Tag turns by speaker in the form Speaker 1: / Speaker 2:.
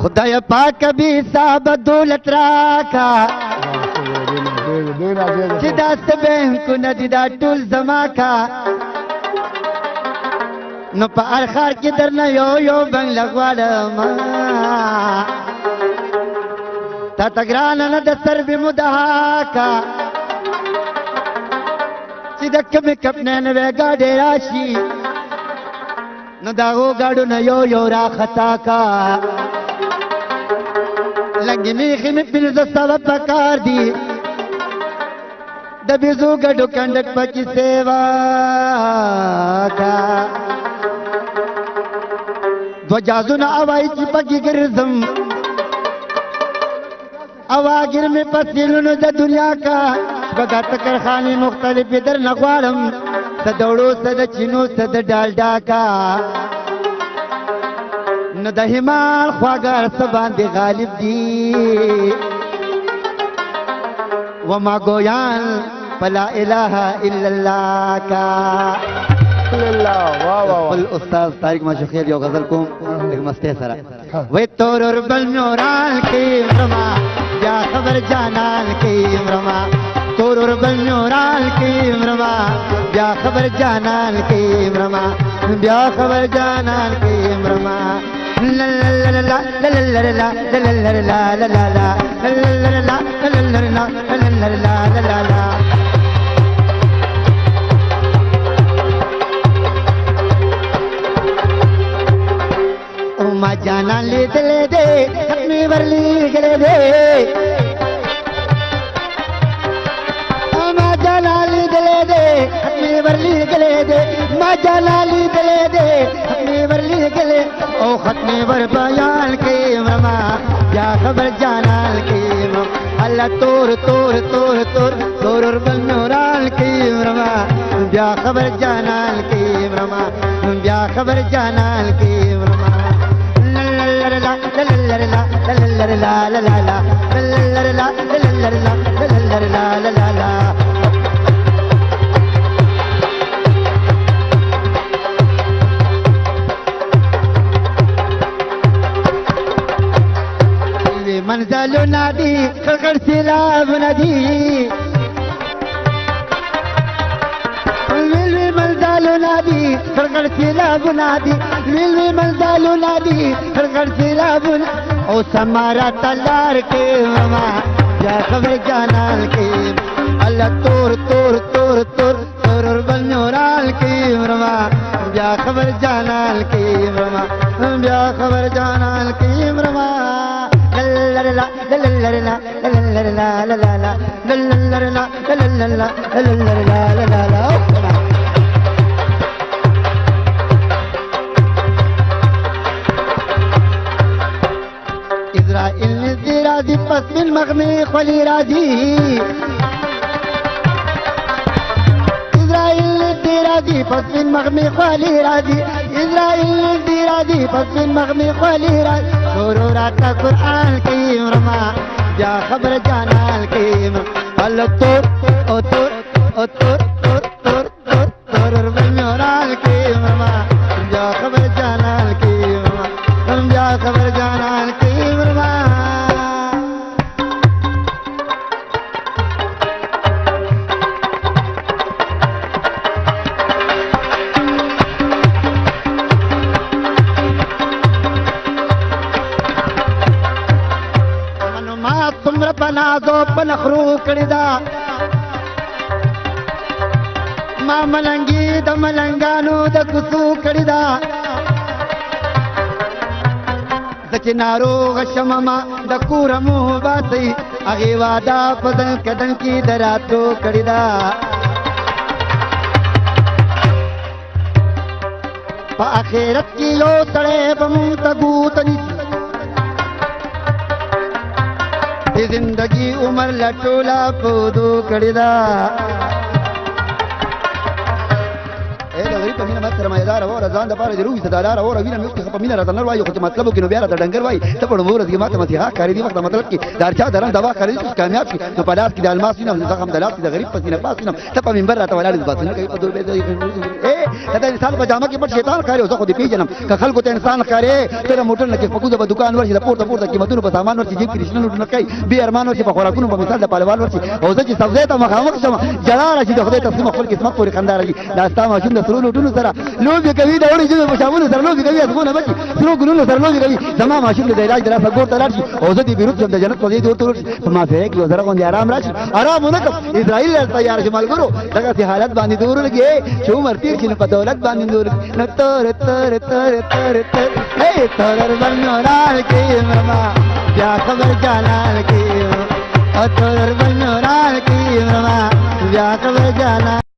Speaker 1: خدای پاک بی صاحب دولت راکا چې دا بینکونه دي دا ټول زما کا نو په هر ښار کې درنه یو بنګله غواړم تا ته ګرانه نه د سر به مدعا کا چې د کمې کپنې نوې ګاډې راشي نو د هغو ګاډو نه یو راخطا کا لږې میخې مې پنځه سوه پکار دي د بیزو ګډو کنډک پکې سیوا کا دو جازونه اوائی چې پکې ګرځم اواګر مې پسیلونو د دنیا کا بګا تکرخانې مختلفې در نه غواړم څه د وړو څه د چینو څه د ډالډا کا نو د همال خواږه څه باندې غالب دي وما گویان فلا الہ الا اللہ کا بل استاذ طارق ماشوخیل یو غزل کوم ایک مستے سرا وی تورور بل نوران کی مرما بیا خبر جانان کی مرما تورور بل نوران کی مرما بیا خبر جانان کی مرما بیا خبر جانان کی مرما لا لا لا لا لا لا لا لا لا لا لا لا ما جانا لید دے ختمی ورلی گلے دے ما جانا لید دے ختمی ورلی گلے دے ما جانا لید دے ختمی ورلی گلے او ختمی ور بیان کی مرما یا خبر جانال کی مرما اللہ تور تور تور تور تور بنورال کی مرما یا خبر جانال کی مرما یا خبر جانال کی مرما منزل نادي خلق سلاب نادي منزل نادي خلق سلاب نادي منزل نادي خلق سلاب او سمارا تلار کے ماما یا خبر جانال کے اللہ تور تور تور تور تور بنورال کے ماما یا خبر جانال کے ماما یا خبر جانال کے ماما لا لا لا لا لا لا لا لا لا لا لا إسرائيل نزدي راضي پس من مغمي خولي راضي إسرائيل نزدي راضي پس من مغمي خولي راضي إسرائيل نزدي راضي پس من مغمي خولي راضي شورورات قرآن کی مرما جا خبر جانال کی مرما اللہ تور او تور او تور تور تور تور تور بنورال کی مرما جا خبر جانال کی مرما جا خبر جانال کی مرما تمر پنازو پنخرو کړدا ما ملنګي د ملنګانو د کوڅو کړدا دچ ناروغ شمما د کورمو باسي هغه وادا پدن کدن کی دراتو کړدا په اخرت کې یو تړې بم تګوتني زندگی عمر لټولا پودو کړدا اے د غریب مینه مات سرمایدار او رضان د پاره ضروري صدادار او وینه مې په مینه راځنر وایو خو مطلب کې نو بیا د ډنګر وای ته په مور دې ماته متي ها کاری دی وخت مطلب کې دارچا درن دوا کاری چې کامیاب شي نو په لاس کې د الماس وینه زخم د لاس د غریب پسینه پاسینه ته په منبر راته ولاړ د باسنه کوي په دور به اے دا انسان په جامه کې پټ شیطان کاری اوسه خو دې پیژنم که خلکو ته انسان کاری ته موټر نه کې پکوزه په دکان ورشي د پورته قیمتونو په سامان ورشي جیب کرشنل لټونه کوي به ارمان ورشي په خوراکونو په مثال د پهلوان ورشي او زه چې سبزی ته مخامخ شم جلال راشي د خدای تقسیم خپل قسمت پورې خندا راځي دا ستا ماشوم د سرو لوټونو سره لوبې کوي د وړي جوړ په شامونو سره لوبې کوي ازمونه بچي سرو ګلونو سره لوبې کوي زما ماشوم د علاج درا په ګور ته راشي او زه دې بیروت د جنت په دې ورته ورشي په ما فکر یو زره غونډه آرام راشي آرام ونکم اسرائیل تیار شي ملګرو دغه سي حالت باندې دور لګي چې عمر تیر شي په دولت باندې دور نو تر تر تر تر تر هي تر بنورال کې مما بیا خبر جانان کې او تر بنورال کې مما بیا خبر جانان